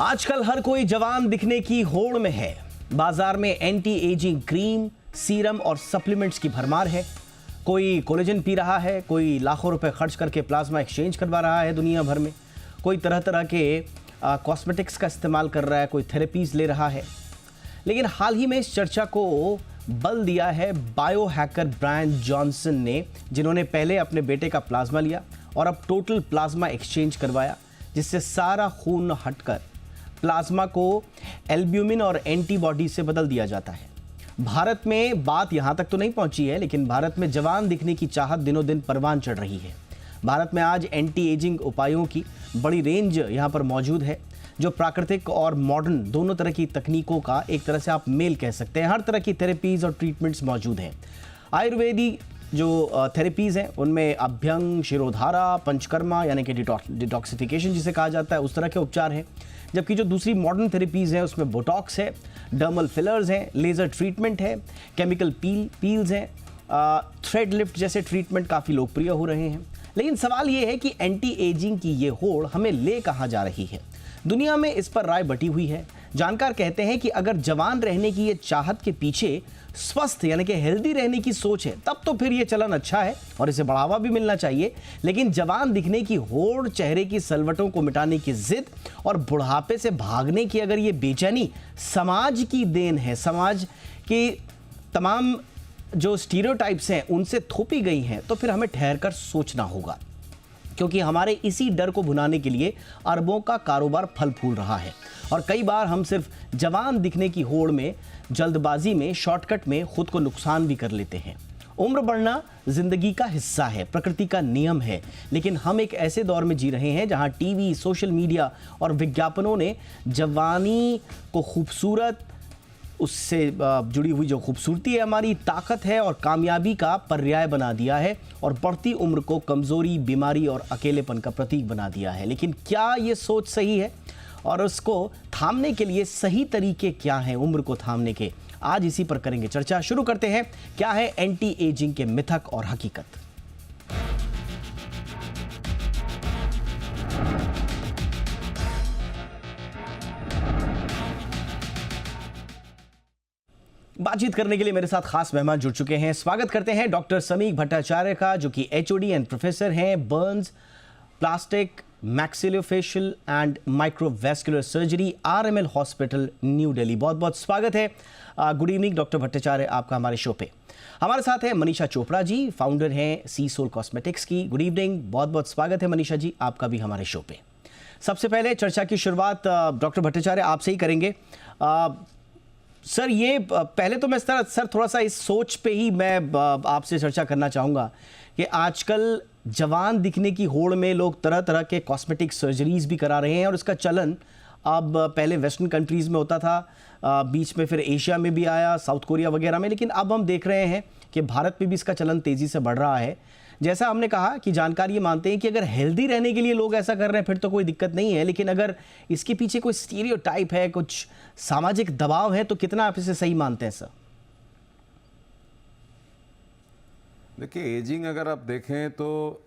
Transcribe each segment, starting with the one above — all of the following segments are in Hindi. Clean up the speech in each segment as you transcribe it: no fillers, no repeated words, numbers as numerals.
आजकल हर कोई जवान दिखने की होड़ में है। बाजार में एंटी एजिंग क्रीम, सीरम और सप्लीमेंट्स की भरमार है। कोई कोलेजन पी रहा है, कोई लाखों रुपए खर्च करके प्लाज्मा एक्सचेंज करवा रहा है दुनिया भर में, कोई तरह तरह के कॉस्मेटिक्स का इस्तेमाल कर रहा है, कोई थेरेपीज ले रहा है। लेकिन हाल ही में इस चर्चा को बल दिया है बायो हैकर ब्रायन जॉनसन ने, जिन्होंने पहले अपने बेटे का प्लाज्मा लिया और अब टोटल प्लाज्मा एक्सचेंज करवाया, जिससे सारा खून हटकर प्लाज्मा को एल्ब्यूमिन और एंटीबॉडी से बदल दिया जाता है। भारत में बात यहां तक तो नहीं पहुंची है, लेकिन भारत में जवान दिखने की चाहत दिनों दिन परवान चढ़ रही है। भारत में आज एंटी एजिंग उपायों की बड़ी रेंज यहां पर मौजूद है, जो प्राकृतिक और मॉडर्न दोनों तरह की तकनीकों का एक तरह से आप मेल कह सकते हैं। हर तरह की थेरेपीज और ट्रीटमेंट्स मौजूद हैं। आयुर्वेदी जो थेरेपीज़ हैं उनमें अभ्यंग, शिरोधारा, पंचकर्मा यानी कि डिटॉक्सिफिकेशन जिसे कहा जाता है, उस तरह के उपचार हैं। जबकि जो दूसरी मॉडर्न थेरेपीज़ हैं उसमें बोटॉक्स है, डर्मल फिलर्स हैं, लेज़र ट्रीटमेंट है, केमिकल पील्स हैं, थ्रेड लिफ्ट जैसे ट्रीटमेंट काफ़ी लोकप्रिय हो रहे हैं। लेकिन सवाल ये है कि एंटी एजिंग की ये होड़ हमें ले कहाँ जा रही है। दुनिया में इस पर राय बटी हुई है। जानकार कहते हैं कि अगर जवान रहने की ये चाहत के पीछे स्वस्थ यानी कि हेल्दी रहने की सोच है, तब तो फिर ये चलन अच्छा है और इसे बढ़ावा भी मिलना चाहिए। लेकिन जवान दिखने की होड़, चेहरे की सलवटों को मिटाने की जिद और बुढ़ापे से भागने की अगर ये बेचैनी समाज की देन है, समाज की तमाम जो स्टीरियोटाइप्स हैं उनसे थोपी गई हैं, तो फिर हमें ठहरकर सोचना होगा, क्योंकि हमारे इसी डर को भुनाने के लिए अरबों का कारोबार फल फूल रहा है। और कई बार हम सिर्फ जवान दिखने की होड़ में, जल्दबाजी में, शॉर्टकट में खुद को नुकसान भी कर लेते हैं। उम्र बढ़ना जिंदगी का हिस्सा है, प्रकृति का नियम है। लेकिन हम एक ऐसे दौर में जी रहे हैं जहां टीवी, सोशल मीडिया और विज्ञापनों ने जवानी को खूबसूरत, उससे जुड़ी हुई जो खूबसूरती है, हमारी ताकत है और कामयाबी का पर्याय बना दिया है, और बढ़ती उम्र को कमज़ोरी, बीमारी और अकेलेपन का प्रतीक बना दिया है। लेकिन क्या ये सोच सही है और उसको थामने के लिए सही तरीके क्या हैं उम्र को थामने के? आज इसी पर करेंगे चर्चा। शुरू करते हैं, क्या है एंटी एजिंग के मिथक और हकीकत। बातचीत करने के लिए मेरे साथ खास मेहमान जुड़ चुके हैं। स्वागत करते हैं डॉक्टर समीक भट्टाचार्य का, जो कि एचओडी एंड प्रोफेसर हैं Burns, plastic, maxillofacial and microvascular surgery, RML hospital, new Delhi. बहुत बहुत स्वागत है। गुड इवनिंग डॉक्टर भट्टाचार्य, आपका हमारे शो पे। हमारे साथ है मनीषा चोपड़ा जी, फाउंडर हैं सी सोल कॉस्मेटिक्स की। गुड इवनिंग, बहुत बहुत स्वागत है मनीषा जी, आपका भी हमारे शो पे। सबसे पहले चर्चा की शुरुआत डॉक्टर भट्टाचार्य आपसे ही करेंगे। सर, ये पहले तो मैं सर थोड़ा सा इस सोच पे ही मैं आपसे चर्चा करना चाहूँगा कि आजकल जवान दिखने की होड़ में लोग तरह तरह के कॉस्मेटिक सर्जरीज भी करा रहे हैं, और इसका चलन अब पहले वेस्टर्न कंट्रीज़ में होता था, बीच में फिर एशिया में भी आया, साउथ कोरिया वगैरह में, लेकिन अब हम देख रहे हैं कि भारत में भी इसका चलन तेज़ी से बढ़ रहा है। जैसा हमने कहा कि जानकार ये मानते हैं कि अगर हेल्दी रहने के लिए लोग ऐसा कर रहे हैं फिर तो कोई दिक्कत नहीं है, लेकिन अगर इसके पीछे कोई स्टीरियोटाइप है, कुछ सामाजिक दबाव है, तो कितना आप इसे सही मानते हैं सर? देखिए, एजिंग अगर आप देखें तो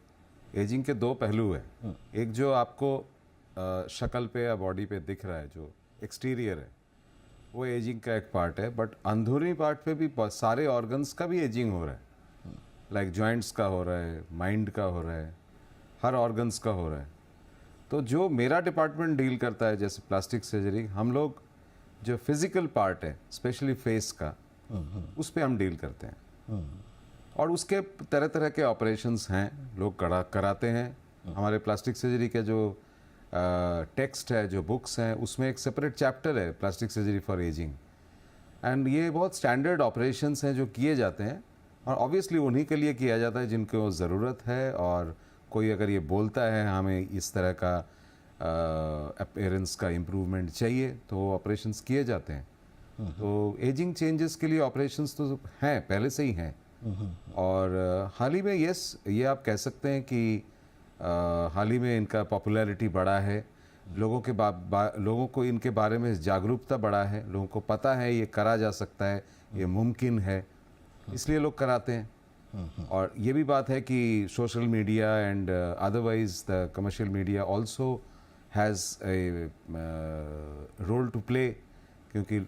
एजिंग के दो पहलू हैं। एक जो आपको शक्ल पे या बॉडी पे दिख रहा है, जो एक्सटीरियर है, वो एजिंग का एक पार्ट है। बट अंदरूनी पार्ट पे भी सारे ऑर्गन्स का भी एजिंग हो रहा है। लाइक जॉइंट्स का हो रहा है, माइंड का हो रहा है, हर ऑर्गन्स का हो रहा है। तो जो मेरा डिपार्टमेंट डील करता है, जैसे प्लास्टिक सर्जरी, हम लोग जो फिजिकल पार्ट है, स्पेशली फेस का, उस पे हम डील करते हैं। और उसके तरह तरह के ऑपरेशंस हैं, लोग कराते हैं। हमारे प्लास्टिक सर्जरी के जो टेक्स्ट है, जो बुक्स हैं, उसमें एक सेपरेट चैप्टर है plastic surgery for ageing. And ये बहुत स्टैंडर्ड ऑपरेशंस हैं जो किए जाते हैं, और ऑब्वियसली उन्हीं के लिए किया जाता है जिनको ज़रूरत है। और कोई अगर ये बोलता है हमें इस तरह का अपीयरेंस का इम्प्रूवमेंट चाहिए, तो ऑपरेशंस किए जाते हैं। तो एजिंग चेंजेस के लिए ऑपरेशंस तो हैं, पहले से ही हैं। और हाल ही में ये आप कह सकते हैं कि हाल ही में इनका पॉपुलैरिटी बढ़ा है। लोगों को इनके बारे में जागरूकता बढ़ा है, लोगों को पता है ये करा जा सकता है, ये मुमकिन है, इसलिए लोग कराते हैं। और ये भी बात है कि social media and otherwise the commercial media also has a role to play, क्योंकि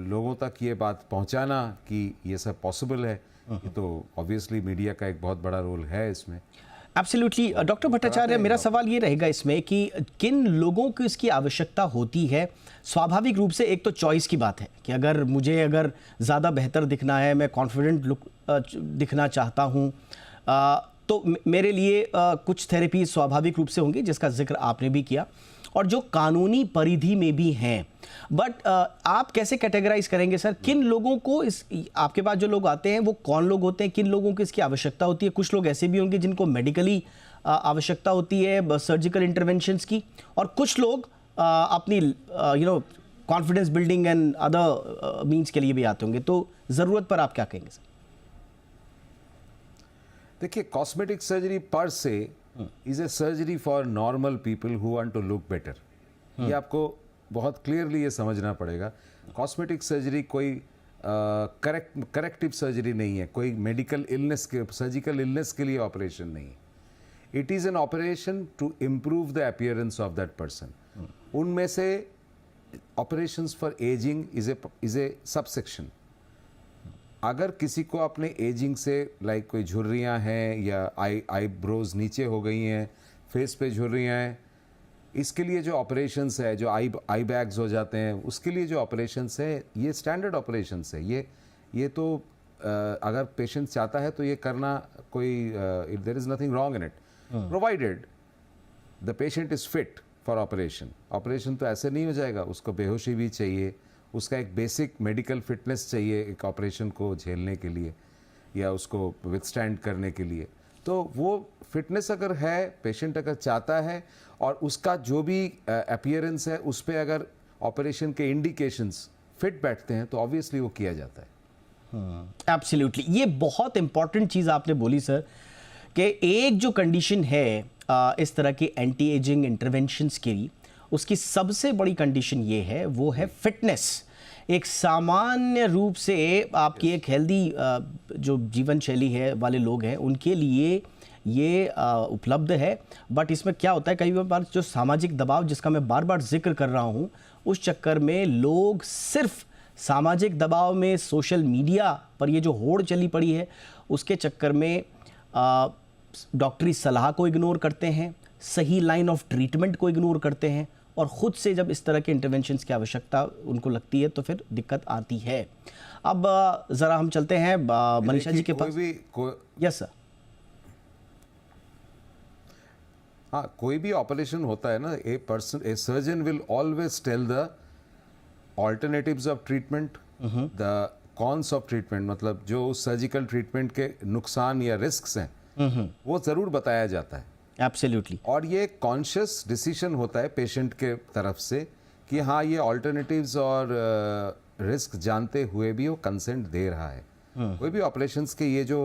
लोगों तक ये बात पहुंचाना कि ये सब पॉसिबल है, ये तो ऑब्वियसली मीडिया का एक बहुत बड़ा रोल है इसमें। एब्सोल्युटली डॉक्टर भट्टाचार्य, मेरा सवाल ये रहेगा इसमें कि किन लोगों को इसकी आवश्यकता होती है। स्वाभाविक रूप से एक तो चॉइस की बात है कि अगर ज़्यादा बेहतर दिखना है, मैं कॉन्फिडेंट लुक दिखना चाहता हूँ, तो मेरे लिए कुछ थेरेपी स्वाभाविक रूप से होंगी, जिसका जिक्र आपने भी किया, और जो कानूनी परिधि में भी हैं। बट आप कैसे कैटेगराइज करेंगे सर, किन लोगों को आपके पास जो लोग आते हैं वो कौन लोग होते हैं, किन लोगों को इसकी आवश्यकता होती है? कुछ लोग ऐसे भी होंगे जिनको मेडिकली आवश्यकता होती है सर्जिकल इंटरवेंशंस की, और कुछ लोग अपनी confidence building and other means के लिए भी आते होंगे। तो ज़रूरत पर आप क्या कहेंगे सर? देखिए, cosmetic surgery per se is a surgery for normal people who want to look better. ये आपको बहुत क्लियरली ये समझना पड़ेगा। कॉस्मेटिक सर्जरी कोई करेक्टिव सर्जरी नहीं है, कोई मेडिकल इलनेस के, सर्जिकल इलनेस के लिए ऑपरेशन नहीं है। It is an operation to improve the appearance of that person. उनमें से operations for ageing is a subsection. अगर किसी को अपने एजिंग से लाइक कोई झुर्रियाँ हैं या आईब्रोज नीचे हो गई हैं, फेस पे झुर्रियाँ हैं, इसके लिए जो ऑपरेशंस है, जो आई बैग्स हो जाते हैं, उसके लिए जो ऑपरेशंस है, ये स्टैंडर्ड ऑपरेशंस है। ये तो अगर पेशेंट चाहता है तो ये करना कोई there is nothing wrong in it, provided the patient is fit for operation. Operation तो ऐसे नहीं हो जाएगा, उसको बेहोशी भी चाहिए, उसका एक बेसिक मेडिकल फिटनेस चाहिए एक ऑपरेशन को झेलने के लिए या उसको विथस्टैंड करने के लिए। तो वो फिटनेस अगर है, पेशेंट अगर चाहता है, और उसका जो भी अपीयरेंस है उस पे अगर ऑपरेशन के इंडिकेशंस फिट बैठते हैं तो ऑब्वियसली वो किया जाता है। एब्सोल्युटली, ये बहुत इंपॉर्टेंट चीज़ आपने बोली सर, कि एक जो कंडीशन है इस तरह की एंटी एजिंग इंटरवेंशंस के लिए, उसकी सबसे बड़ी कंडीशन ये है, वो है फिटनेस। एक सामान्य रूप से आपकी एक हेल्दी जो जीवन शैली है वाले लोग हैं, उनके लिए ये उपलब्ध है। बट इसमें क्या होता है, कई बार जो सामाजिक दबाव जिसका मैं बार बार जिक्र कर रहा हूँ, उस चक्कर में लोग सिर्फ सामाजिक दबाव में, सोशल मीडिया पर ये जो होड़ चली पड़ी है, उसके चक्कर में डॉक्टरी सलाह को इग्नोर करते हैं, सही लाइन ऑफ ट्रीटमेंट को इग्नोर करते हैं, और ख़ुद से जब इस तरह के इंटरवेंशंस की आवश्यकता उनको लगती है तो फिर दिक्कत आती है। अब ज़रा हम चलते हैं मनीषा जी के पास। Yes sir. हाँ, कोई भी ऑपरेशन होता है ना, a surgeon will always tell the alternatives of treatment, the cons of treatment, मतलब जो सर्जिकल ट्रीटमेंट के नुकसान या रिस्क्स हैं वो ज़रूर बताया जाता है। एब्सोल्युटली। और ये कॉन्शियस डिसीजन होता है पेशेंट के तरफ से कि हाँ, ये ऑल्टरनेटिव्स और रिस्क जानते हुए भी वो कंसेंट दे रहा है। कोई भी ऑपरेशंस के ये जो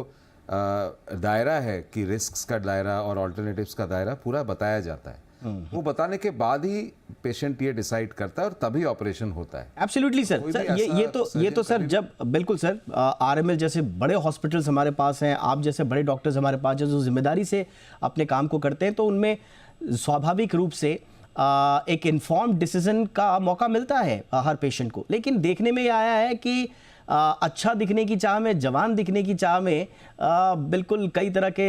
दायरा है कि रिस्क्स का दायरा और ऑल्टरनेटिव्स का दायरा पूरा बताया जाता है। वो बताने के बाद ही पेशेंट ये डिसाइड करता है और तभी ऑपरेशन होता है। Absolutely sir. ये तो सर, जब बिल्कुल सर आरएमएल जैसे बड़े हॉस्पिटल्स हमारे पास हैं, आप जैसे बड़े डॉक्टर्स हमारे पास जो जिम्मेदारी से अपने काम को करते हैं, तो उनमें स्वाभाविक रूप से एक इन्फॉर्म्ड डिसीजन का मौका मिलता है हर पेशेंट को। लेकिन देखने में ये आया है कि अच्छा दिखने की चाह में, जवान दिखने की चाह में बिल्कुल कई तरह के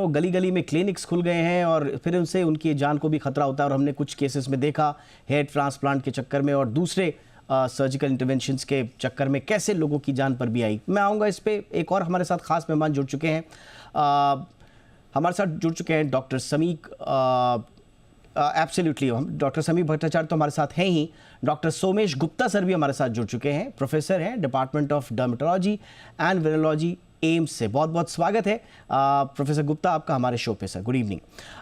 गली गली में क्लिनिक्स खुल गए हैं, और फिर उनसे उनकी जान को भी खतरा होता है। और हमने कुछ केसेस में देखा हेयर ट्रांसप्लांट के चक्कर में और दूसरे सर्जिकल इंटरवेंशंस के चक्कर में कैसे लोगों की जान पर भी आई। मैं आऊँगा इस पर। एक और हमारे साथ खास मेहमान जुड़ चुके हैं, हमारे साथ जुड़ चुके हैं डॉक्टर समीक। एब्सोल्युटली, हम डॉक्टर समीक भट्टाचार्य तो हमारे साथ हैं ही, डॉक्टर सोमेश गुप्ता सर भी हमारे साथ जुड़ चुके हैं, प्रोफेसर हैं department of dermatology and venereology, AIIMS से। बहुत बहुत स्वागत है प्रोफेसर गुप्ता आपका हमारे शो पे सर। Good evening.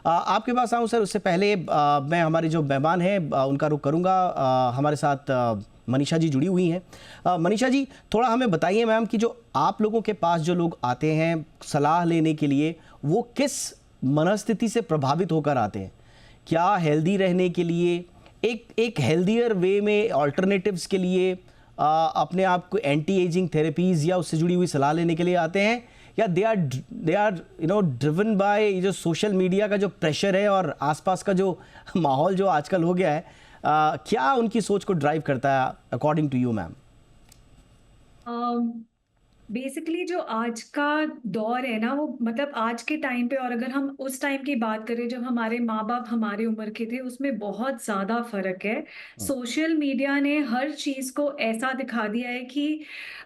आपके पास आऊँ सर, उससे पहले मैं हमारे जो मेहमान हैं उनका रुख करूँगा। हमारे साथ मनीषा जी जुड़ी हुई हैं। मनीषा जी, थोड़ा हमें बताइए मैम कि जो आप लोगों के पास जो लोग आते हैं सलाह लेने के लिए, वो किस मनस्थिति से प्रभावित होकर आते हैं? क्या हेल्दी रहने के लिए, एक हेल्दियर वे में ऑल्टरनेटिव्स के लिए अपने आप को एंटी एजिंग थेरेपीज़ या उससे जुड़ी हुई सलाह लेने के लिए आते हैं, या दे आर ड्रिवन बाय जो सोशल मीडिया का जो प्रेशर है और आसपास का जो माहौल जो आजकल हो गया है, क्या उनकी सोच को ड्राइव करता है according to you ma'am? Basically जो आज का दौर है ना, वो मतलब आज के टाइम पे, और अगर हम उस टाइम की बात करें जब हमारे माँ बाप हमारी उम्र के थे, उसमें बहुत ज़्यादा फर्क है। सोशल मीडिया ने हर चीज़ को ऐसा दिखा दिया है कि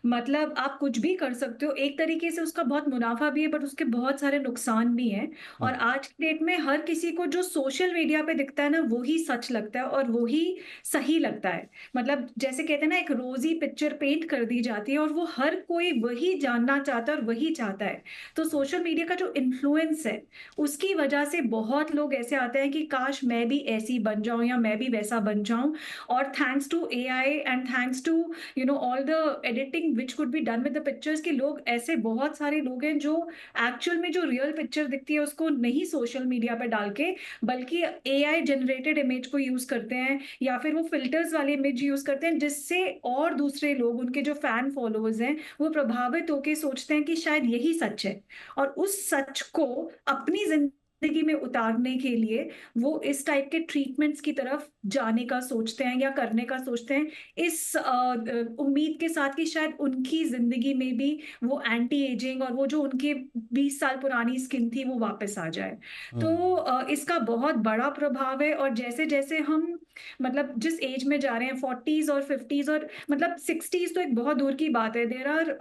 मतलब आप कुछ भी कर सकते हो। एक तरीके से उसका बहुत मुनाफा भी है, बट उसके बहुत सारे नुकसान भी हैं। और आज की डेट में हर किसी को जो सोशल मीडिया पे दिखता है ना, वही सच लगता है और वही सही लगता है। मतलब जैसे कहते हैं ना, एक रोजी पिक्चर पेंट कर दी जाती है और वो हर कोई वही जानना चाहता है और वही चाहता है। तो सोशल मीडिया का जो इन्फ्लुएंस है, उसकी वजह से बहुत लोग ऐसे आते हैं कि काश मैं भी ऐसी बन जाऊं या मैं भी वैसा बन जाऊं। और thanks to AI and thanks to all the editing which could be done with the pictures, के लोग ऐसे बहुत सारे लोग हैं जो एक्चुअल में जो रियल पिक्चर दिखती है उसको नहीं सोशल मीडिया पे डाल के, बल्कि एआई जनरेटेड इमेज को यूज करते हैं या फिर वो फिल्टर्स वाली इमेज यूज करते हैं, जिससे और दूसरे लोग, उनके जो फैन फॉलोअर्स हैं, वो प्रभावित होकर सोचते हैं कि शायद यही सच है। और उस सच को अपनी जिंदगी में उतारने के लिए वो इस टाइप के ट्रीटमेंट्स की तरफ जाने का सोचते हैं या करने का सोचते हैं, इस उम्मीद के साथ कि शायद उनकी जिंदगी में भी वो एंटी एजिंग और वो जो उनके 20 साल पुरानी स्किन थी वो वापस आ जाए। तो इसका बहुत बड़ा प्रभाव है। और जैसे जैसे हम मतलब जिस एज में जा रहे हैं, 40s और 50s और मतलब 60s तो एक बहुत दूर की बात है, देयर आर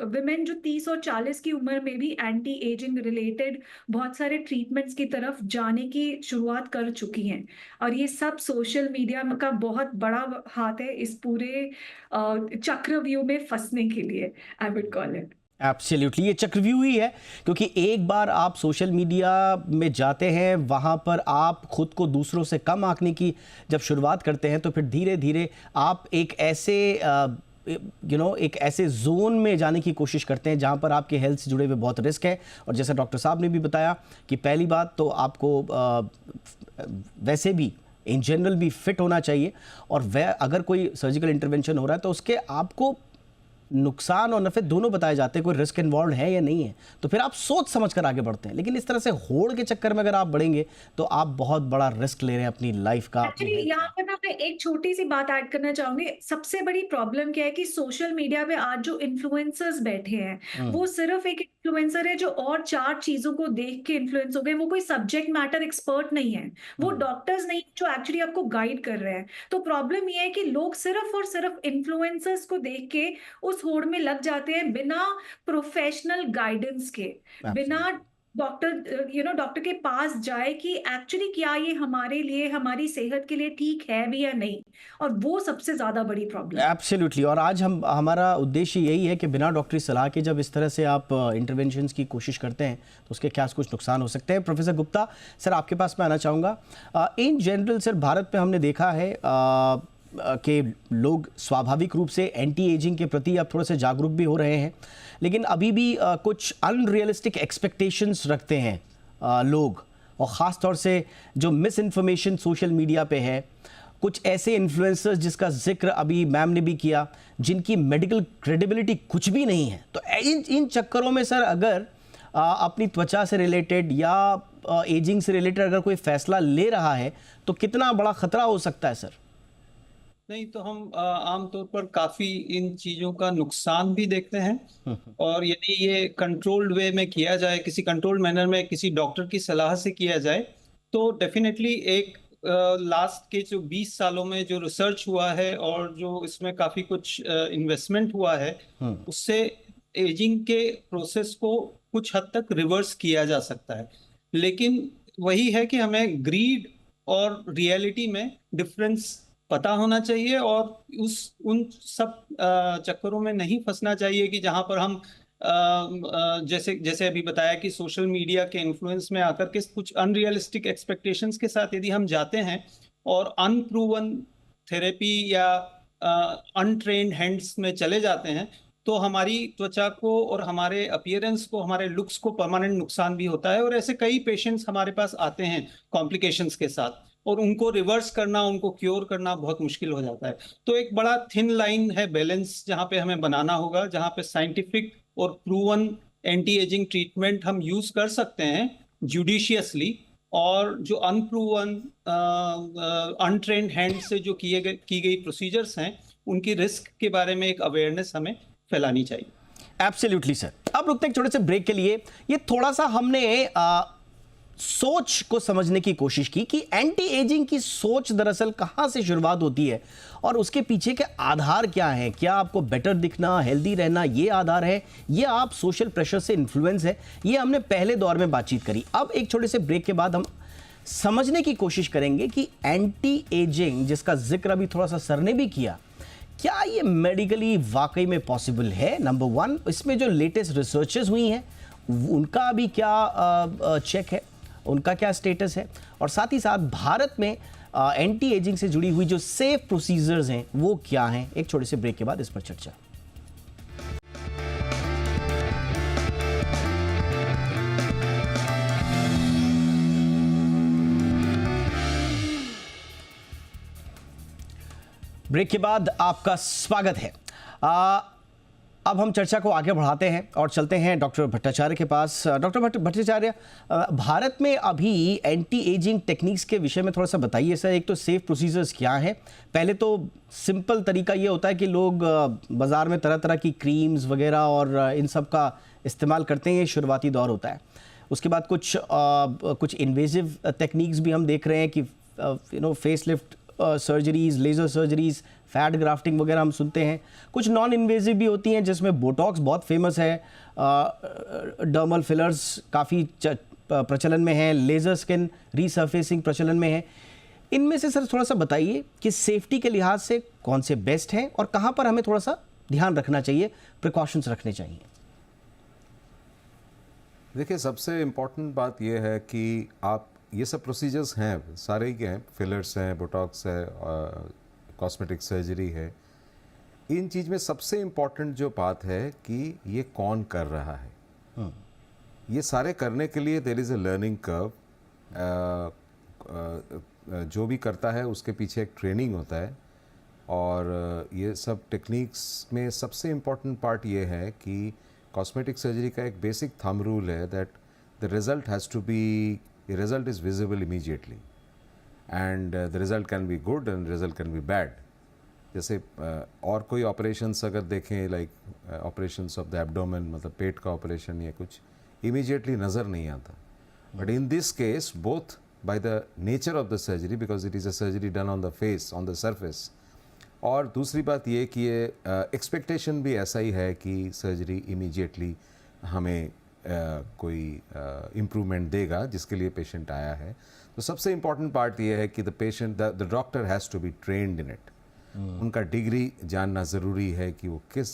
विमेन जो 30 और 40 की उम्र में भी एंटी एजिंग रिलेटेड बहुत सारे ट्रीटमेंट्स की तरफ जाने की शुरुआत कर चुकी हैं। और ये सब सोशल मीडिया का बहुत बड़ा हाथ है इस पूरे चक्रव्यूह में फंसने के लिए, I would call it. Absolutely, ये चक्रव्यूह ही है, क्योंकि एक बार आप सोशल मीडिया में जाते हैं, वहाँ पर आप खुद को दूसरों से कम आंकने की जब शुरुआत करते हैं, तो फिर धीरे धीरे आप एक ऐसे एक ऐसे जोन में जाने की कोशिश करते हैं जहाँ पर आपके हेल्थ से जुड़े हुए बहुत रिस्क है। और जैसा डॉक्टर साहब ने भी बताया कि पहली बात तो आपको वैसे भी इन जनरल भी फिट होना चाहिए, और वह अगर कोई सर्जिकल इंटरवेंशन हो रहा है तो उसके आपको नुकसान और नफे दोनों बताए जाते हैं, कोई रिस्क इन्वॉल्व है या नहीं है, तो फिर आप सोच समझ कर आगे बढ़ते हैं। लेकिन इस तरह से होड़ के चक्कर में अगर आप बढ़ेंगे तो आप बहुत बड़ा रिस्क ले रहे हैं अपनी लाइफ का। एक्चुअली यहाँ पर ना मैं एक छोटी सी बात ऐड करना चाहूंगी। सबसे बड़ी प्रॉब्लम क्या है कि सोशल मीडिया पे आज जो इन्फ्लुएंसर्स बैठे हैं, वो सिर्फ एक इन्फ्लुएंसर है जो और 4 चीजों को देख के इन्फ्लुएंस हो गए। वो कोई सब्जेक्ट मैटर एक्सपर्ट नहीं है, वो डॉक्टर्स नहीं जो एक्चुअली आपको गाइड कर रहे हैं। तो प्रॉब्लम ये है कि लोग सिर्फ और सिर्फ इन्फ्लुएंसर्स को देख के उस होड़ में लग जाते हैं, बिना प्रोफेशनल गाइडेंस के, बिना डॉक्टर के पास जाए कि एक्चुअली क्या ये हमारे लिए, हमारी सेहत के लिए ठीक है भी या नहीं। और वो सबसे ज्यादा बड़ी प्रॉब्लम है। एब्सोल्युटली, और आज हमारा उद्देश्य यही है कि बिना डॉक्टरी सलाह के जब इस तरह से आप इंटरवेंशंस की कोशिश करते हैं तो उसके क्या कुछ नुकसान हो सकते हैं। प्रोफेसर गुप्ता सर, आपके पास मैं आना चाहूँगा। इन जनरल सर, भारत में हमने देखा है कि लोग स्वाभाविक रूप से एंटी एजिंग के प्रति अब थोड़े से जागरूक भी हो रहे हैं, लेकिन अभी भी कुछ अनरियलिस्टिक एक्सपेक्टेशंस रखते हैं लोग, और ख़ास तौर से जो मिस इन्फॉर्मेशन सोशल मीडिया पे है, कुछ ऐसे इन्फ्लुएंसर्स जिसका जिक्र अभी मैम ने भी किया, जिनकी मेडिकल क्रेडिबिलिटी कुछ भी नहीं है। तो इन चक्करों में सर, अगर अपनी त्वचा से रिलेटेड या एजिंग से रिलेटेड अगर कोई फैसला ले रहा है तो कितना बड़ा खतरा हो सकता है सर? नहीं तो हम आमतौर पर काफी इन चीजों का नुकसान भी देखते हैं, और यदि ये कंट्रोल्ड वे में किया जाए, किसी कंट्रोल्ड मैनर में, किसी डॉक्टर की सलाह से किया जाए, तो डेफिनेटली एक लास्ट के जो 20 सालों में जो रिसर्च हुआ है और जो इसमें काफी कुछ इन्वेस्टमेंट हुआ है, उससे एजिंग के प्रोसेस को कुछ हद तक रिवर्स किया जा सकता है। लेकिन वही है कि हमें ग्रीड और रियलिटी में डिफरेंस पता होना चाहिए, और उन सब चक्करों में नहीं फंसना चाहिए कि जहां पर हम जैसे अभी बताया कि सोशल मीडिया के इन्फ्लुएंस में आकर के कुछ अनरियलिस्टिक एक्सपेक्टेशंस के साथ यदि हम जाते हैं और अनप्रूवन थेरेपी या अनट्रेन्ड हैंड्स में चले जाते हैं, तो हमारी त्वचा को और हमारे अपीयरेंस को, हमारे लुक्स को परमानेंट नुकसान भी होता है। और ऐसे कई पेशेंट्स हमारे पास आते हैं कॉम्प्लिकेशंस के साथ, और उनको रिवर्स करना, उनको क्योर करना बहुत मुश्किल हो जाता है। तो एक बड़ा थिन लाइन है बैलेंस, जहाँ पे हमें बनाना होगा, जहाँ पे साइंटिफिक और प्रूवन एंटी एजिंग ट्रीटमेंट हम यूज कर सकते हैं जुडिशियसली, और जो अनप्रूवन अनट्रेन्ड हैंड से जो की गई प्रोसीजर्स हैं उनकी रिस्क के बारे में एक अवेयरनेस हमें फैलानी चाहिए। Absolutely sir. अब रुकते हैं एक छोटे से ब्रेक के लिए। ये थोड़ा सा हमने सोच को समझने की कोशिश की कि एंटी एजिंग की सोच दरअसल कहां से शुरुआत होती है और उसके पीछे के आधार क्या हैं। क्या आपको बेटर दिखना, हेल्दी रहना ये आधार है, ये आप सोशल प्रेशर से इन्फ्लुएंस है? ये हमने पहले दौर में बातचीत करी। अब एक छोटे से ब्रेक के बाद हम समझने की कोशिश करेंगे कि एंटी एजिंग, जिसका जिक्र अभी थोड़ा सा सर ने भी किया, क्या ये मेडिकली वाकई में पॉसिबल है? नंबर वन, इसमें जो लेटेस्ट रिसर्चेस हुई हैं उनका भी क्या चेक है, उनका क्या स्टेटस है, और साथ ही साथ भारत में एंटी एजिंग से जुड़ी हुई जो सेफ प्रोसीजर्स हैं वो क्या हैं। एक छोटे से ब्रेक के बाद इस पर चर्चा। ब्रेक के बाद आपका स्वागत है। अब हम चर्चा को आगे बढ़ाते हैं और चलते हैं डॉक्टर भट्टाचार्य के पास। डॉक्टर भट्टाचार्य, भारत में अभी एंटी एजिंग टेक्निक्स के विषय में थोड़ा सा बताइए सर। एक तो सेफ प्रोसीजर्स क्या हैं? पहले तो सिंपल तरीका ये होता है कि लोग बाज़ार में तरह तरह की क्रीम्स वगैरह और इन सब का इस्तेमाल करते हैं, ये शुरुआती दौर होता है। उसके बाद कुछ इन्वेजिव टेक्निक्स भी हम देख रहे हैं कि face lift surgeries, laser surgeries, fat grafting वगैरह हम सुनते हैं। कुछ नॉन इन्वेजिव भी होती हैं जिसमें बोटॉक्स बहुत फेमस है, डर्मल फिलर्स काफ़ी प्रचलन में है, लेज़र स्किन रीसर्फेसिंग प्रचलन में है। इनमें से सर थोड़ा सा बताइए कि सेफ्टी के लिहाज से कौन से बेस्ट हैं और कहाँ पर हमें थोड़ा सा ध्यान रखना चाहिए, प्रिकॉशंस रखने चाहिए। देखिए, सबसे इम्पॉर्टेंट बात यह है कि आप ये सब प्रोसीजर्स हैं, सारे ही हैं, फिलर्स हैं, बोटॉक्स है, कॉस्मेटिक सर्जरी है। इन चीज़ में सबसे इम्पॉर्टेंट जो बात है कि ये कौन कर रहा है। ये सारे करने के लिए there is a learning curve. जो भी करता है उसके पीछे एक ट्रेनिंग होता है, और ये सब टेक्निक्स में सबसे इम्पॉर्टेंट पार्ट ये है कि कॉस्मेटिक सर्जरी का एक बेसिक थंब रूल है that the result has to be, the result is visible immediately, and the result can be good and result can be bad. जैसे और कोई ऑपरेशंस अगर देखें, like operations of the abdomen, मतलब पेट का ऑपरेशन या कुछ, इमीडिएटली नज़र नहीं आता। But in this case both by the nature of the surgery, because it is a surgery done on the face, on the surface, और दूसरी बात ये कि ये एक्सपेक्टेशन भी ऐसा ही है कि सर्जरी इमीडिएटली हमें कोई इम्प्रूवमेंट देगा जिसके लिए पेशेंट आया है। तो सबसे इम्पॉर्टेंट पार्ट ये है कि the doctor has to be trained in it. उनका डिग्री जानना ज़रूरी है कि वो किस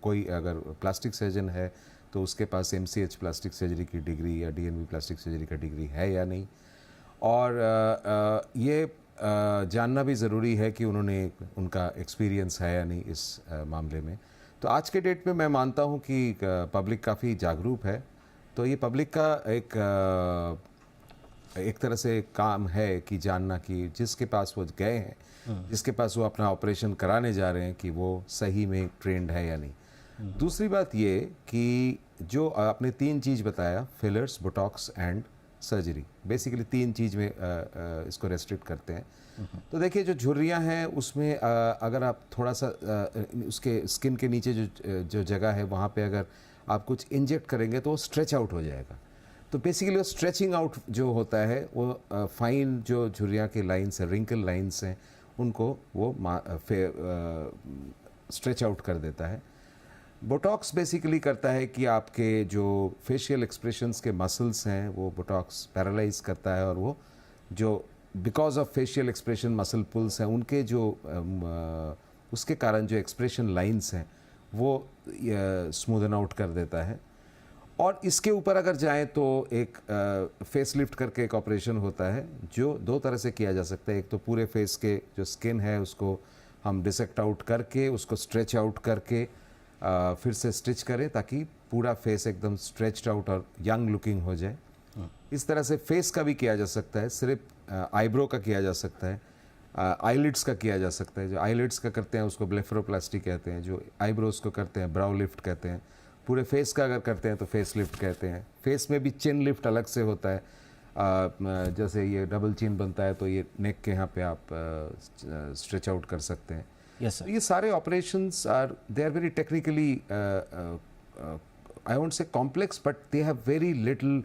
कोई अगर प्लास्टिक सर्जन है तो उसके पास MCH प्लास्टिक सर्जरी की डिग्री या DNB प्लास्टिक सर्जरी का डिग्री है या नहीं, और ये जानना भी ज़रूरी है कि उनका एक्सपीरियंस है या नहीं इस मामले में। तो आज के डेट में मैं मानता हूँ कि पब्लिक काफ़ी जागरूक है, तो ये पब्लिक का एक तरह से काम है कि जानना कि जिसके पास वो गए हैं, जिसके पास वो अपना ऑपरेशन कराने जा रहे हैं, कि वो सही में ट्रेंड है या नहीं। दूसरी बात ये कि जो आपने 3 चीज़ बताया, fillers, Botox and surgery, basically 3 चीज़ में इसको रेस्ट्रिक्ट करते हैं। तो देखिए, जो झुर्रियाँ हैं उसमें अगर आप थोड़ा सा उसके स्किन के नीचे जो जगह है वहाँ पे अगर आप कुछ इंजेक्ट करेंगे तो वो स्ट्रेच आउट हो जाएगा। तो बेसिकली वो स्ट्रेचिंग आउट जो होता है वो फाइन जो झुर्रियाँ की लाइन्स हैं, रिंकल लाइन्स हैं, उनको वो स्ट्रेच आउट कर देता है। बोटॉक्स बेसिकली करता है कि आपके जो फेशियल एक्सप्रेशंस के मसल्स हैं वो बोटॉक्स पैरालाइज करता है, और वो जो because of facial expression muscle pulls हैं उनके जो उसके कारण जो एक्सप्रेशन लाइंस हैं वो स्मूदन आउट कर देता है। और इसके ऊपर अगर जाएं तो एक फेस लिफ्ट करके एक ऑपरेशन होता है जो 2 तरह से किया जा सकता है। एक तो पूरे फेस के जो स्किन है उसको हम डिसेक्ट आउट करके उसको स्ट्रेच आउट करके फिर से स्टिच करें ताकि पूरा फेस एकदम स्ट्रेच्ड आउट और यंग लुकिंग हो जाए। इस तरह से फेस का भी किया जा सकता है, सिर्फ आईब्रो का किया जा सकता है, आईलिड्स का किया जा सकता है। जो आईलिड्स का करते हैं उसको ब्लेफरोप्लास्टी कहते हैं, जो आईब्रोज को करते हैं ब्राउ लिफ्ट कहते हैं, पूरे फेस का अगर करते हैं तो फेस लिफ्ट कहते हैं। फेस में भी चिन लिफ्ट अलग से होता है। जैसे ये डबल चिन बनता है तो ये नेक के यहाँ पे आप स्ट्रेच आउट कर सकते हैं। Yes sir. ये सारे operations they are very technically, I won't say complex, but they have very little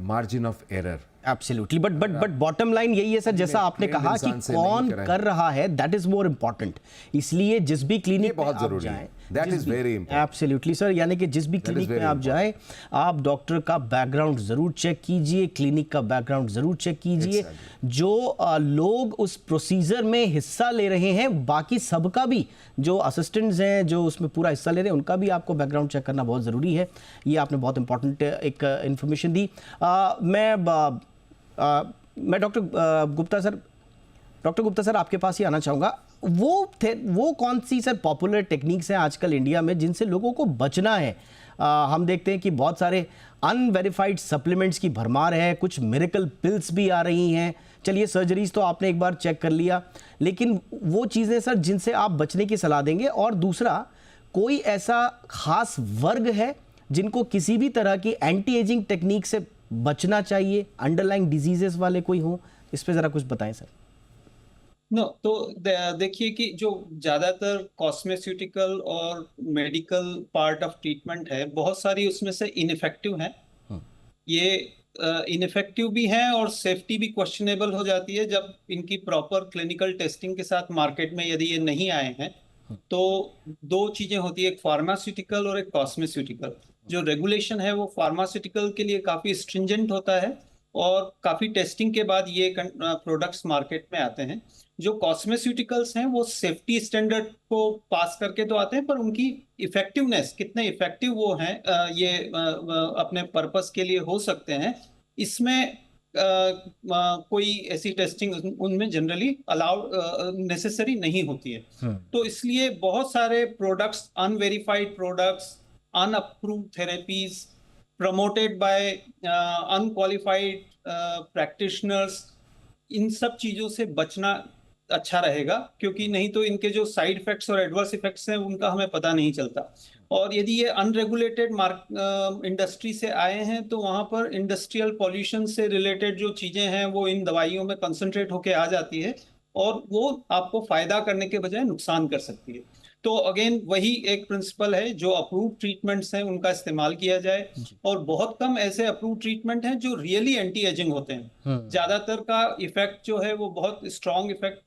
margin of error. Absolutely, but bottom line यही है सर, जैसा आपने trained कहा कि इंसान से कौन नहीं कराएं। कर रहा है, दैट इज मोर इम्पोर्टेंट। इसलिए जिस भी क्लिनिक बहुत में आप जरूरी है। जाएं, That is very important. Absolutely sir, यानी कि जिस भी क्लिनिक में very आप जाएं, आप डॉक्टर का बैकग्राउंड जरूर चेक कीजिए, क्लिनिक का बैकग्राउंड जरूर चेक कीजिए। जो लोग उस प्रोसीजर में हिस्सा ले रहे हैं, बाकी सबका भी, जो असिस्टेंट्स हैं जो उसमें पूरा हिस्सा ले रहे हैं, उनका भी आपको बैकग्राउंड चेक करना बहुत ज़रूरी है। ये आपने बहुत इंपॉर्टेंट एक इन्फॉर्मेशन दी। मैं डॉक्टर गुप्ता सर आपके पास ही आना चाहूँगा। वो कौन सी सर पॉपुलर टेक्निक्स हैं आजकल इंडिया में जिनसे लोगों को बचना है? हम देखते हैं कि बहुत सारे अनवेरिफाइड सप्लीमेंट्स की भरमार है, कुछ मिरेकल पिल्स भी आ रही हैं। चलिए, सर्जरीज तो आपने एक बार चेक कर लिया, लेकिन वो चीज़ें सर जिनसे आप बचने की सलाह देंगे। और दूसरा, कोई ऐसा खास वर्ग है जिनको किसी भी तरह की एंटी एजिंग टेक्निक से बचना चाहिए, अंडरलाइंग डिजीजेस वाले कोई हो? इस पे ज़रा कुछ बताएं सर। तो देखिए कि जो ज्यादातर कॉस्मेस्यूटिकल और मेडिकल पार्ट ऑफ ट्रीटमेंट है, बहुत सारी उसमें से इनइफेक्टिव हैं। ये इनइफेक्टिव भी हैं और सेफ्टी भी क्वेश्चनेबल हो जाती है जब इनकी प्रॉपर क्लिनिकल टेस्टिंग के साथ मार्केट में यदि ये नहीं आए हैं। तो दो चीजें होती है, एक फार्मास्यूटिकल और एक कॉस्मेस्यूटिकल। जो रेगुलेशन है वो फार्मास्यूटिकल के लिए काफी स्ट्रिंजेंट होता है और काफी टेस्टिंग के बाद ये प्रोडक्ट्स मार्केट में आते हैं। जो कॉस्मेस्यूटिकल्स हैं वो सेफ्टी स्टैंडर्ड को पास करके तो आते हैं, पर उनकी इफेक्टिवनेस, कितने इफेक्टिव वो हैं, ये अपने पर्पस के लिए हो सकते हैं, इसमें कोई ऐसी टेस्टिंग उनमें जनरली अलाउड नेसेसरी नहीं होती है। तो इसलिए बहुत सारे products, unverified products, unapproved therapies promoted by unqualified practitioners, इन सब चीजों से बचना अच्छा रहेगा, क्योंकि नहीं तो इनके जो साइड इफेक्ट्स और एडवर्स इफेक्ट्स हैं उनका हमें पता नहीं चलता। और यदि ये अनरेगुलेटेड इंडस्ट्री से आए हैं तो वहाँ पर इंडस्ट्रियल पॉल्यूशन से रिलेटेड जो चीजें हैं वो इन दवाइयों में कंसंट्रेट होके आ जाती है और वो आपको फायदा करने के बजाय नुकसान कर सकती है। तो अगेन वही एक प्रिंसिपल है, जो अप्रूव्ड ट्रीटमेंट्स हैं उनका इस्तेमाल किया जाए। और बहुत कम ऐसे अप्रूव्ड ट्रीटमेंट हैं जो रियली एंटी एजिंग होते हैं। ज्यादातर का इफेक्ट जो है वो बहुत स्ट्रॉन्ग इफेक्ट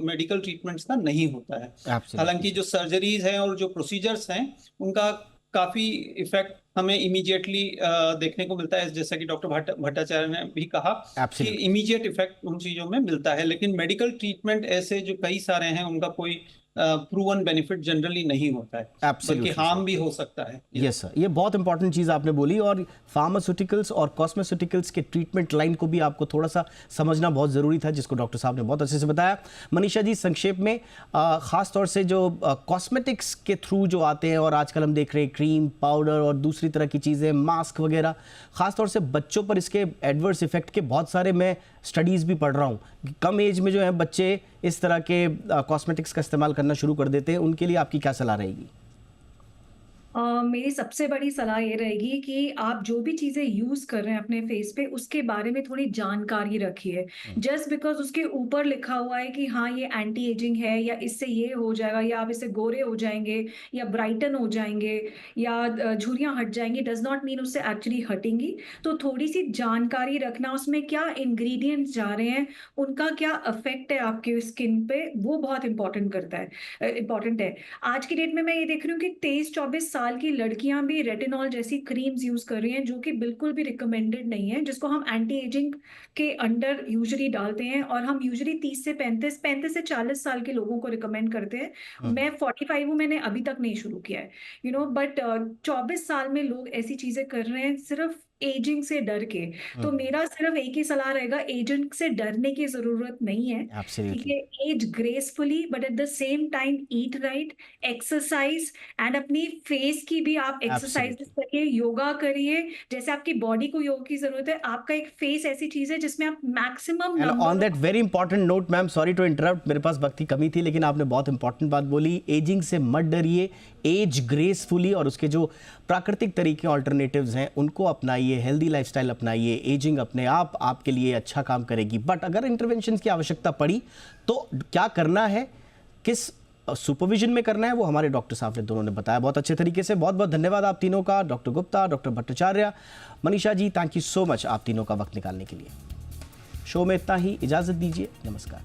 मेडिकल ट्रीटमेंट्स का नहीं होता है। हालांकि जो सर्जरीज हैं और जो प्रोसीजर्स हैं उनका काफी इफेक्ट हमें इमीडिएटली देखने को मिलता है, जैसा कि डॉक्टर भट्टाचार्य ने भी कहा कि इमीडिएट इफेक्ट उन चीजों में मिलता है। लेकिन मेडिकल ट्रीटमेंट ऐसे जो कई सारे हैं उनका कोई प्रूवन बेनिफिट जनरली नहीं होता है, बल्कि हार्म भी हो सकता है। यस सर, ये बहुत इंपॉर्टेंट चीज़ आपने बोली। और फार्मास्यूटिकल्स और कॉस्मेस्यूटिकल्स के ट्रीटमेंट लाइन को भी आपको थोड़ा सा समझना बहुत ज़रूरी था, जिसको डॉक्टर साहब ने बहुत अच्छे से बताया। मनीषा जी, संक्षेप में ख़ास तौर से जो कॉस्मेटिक्स के थ्रू जो आते हैं, और आजकल हम देख रहे हैं क्रीम, पाउडर और दूसरी तरह की चीज़ें, मास्क वगैरह, ख़ास तौर से बच्चों पर इसके एडवर्स इफेक्ट के बहुत सारे मैं स्टडीज़ भी पढ़ रहा हूँ। कम एज में जो है बच्चे इस तरह के कॉस्मेटिक्स का इस्तेमाल करना शुरू कर देते हैं, उनके लिए आपकी क्या सलाह रहेगी? मेरी सबसे बड़ी सलाह ये रहेगी कि आप जो भी चीज़ें यूज़ कर रहे हैं अपने फेस पे, उसके बारे में थोड़ी जानकारी रखिए। जस्ट बिकॉज उसके ऊपर लिखा हुआ है कि हाँ ये एंटी एजिंग है, या इससे ये हो जाएगा, या आप इससे गोरे हो जाएंगे, या ब्राइटन हो जाएंगे, या झुर्रियाँ हट जाएंगी, डज नॉट मीन उससे एक्चुअली हटेंगी। तो थोड़ी सी जानकारी रखना, उसमें क्या इंग्रेडिएंट्स जा रहे हैं, उनका क्या इफेक्ट है आपके स्किन पे, वो बहुत इंपॉर्टेंट है। आज की डेट में मैं ये देख रही हूँ कि 23-24 साल की लड़कियां भी रेटिनॉल जैसी क्रीम्स यूज कर रही हैं, जो कि बिल्कुल भी रिकमेंडेड नहीं है, जिसको हम एंटी एजिंग के अंडर यूजुअली डालते हैं। और हम यूजुअली 30 से 35 से 40 साल के लोगों को रिकमेंड करते हैं। मैं 45 हूँ, मैंने अभी तक नहीं शुरू किया है, बट 24 साल में लोग ऐसी चीजें कर रहे हैं सिर्फ एजिंग से डर के। तो मेरा सिर्फ एक ही सलाह रहेगा, एजिंग से डरने की जरूरत नहीं है। ठीक है, age gracefully, but at the same time eat right, exercise, and अपनी फेस की भी आप एक्सरसाइज करिए, योगा करिए। जैसे आपकी बॉडी को योग की जरूरत है, आपका एक फेस ऐसी चीज है जिसमें आप maximum on that very important note, ma'am sorry to interrupt, मेरे पास वक्त की कमी थी, लेकिन आपने बहुत इंपॉर्टेंट बात बोली। एजिंग से मत डरिए, एज ग्रेसफुली और उसके जो प्राकृतिक तरीके ऑल्टरनेटिव्स हैं उनको अपनाइए, हेल्दी लाइफस्टाइल अपनाइए। एजिंग अपने आप आपके लिए अच्छा काम करेगी, बट अगर इंटरवेंशन की आवश्यकता पड़ी तो क्या करना है, किस सुपरविजन में करना है, वो हमारे डॉक्टर साहब ने दोनों ने बताया बहुत अच्छे तरीके से। बहुत बहुत धन्यवाद आप तीनों का, doctor Gupta, doctor Bhattacharya, Manisha ji, thank you so much आप तीनों का वक्त निकालने के लिए। शो में इतना ही, इजाज़त दीजिए, नमस्कार।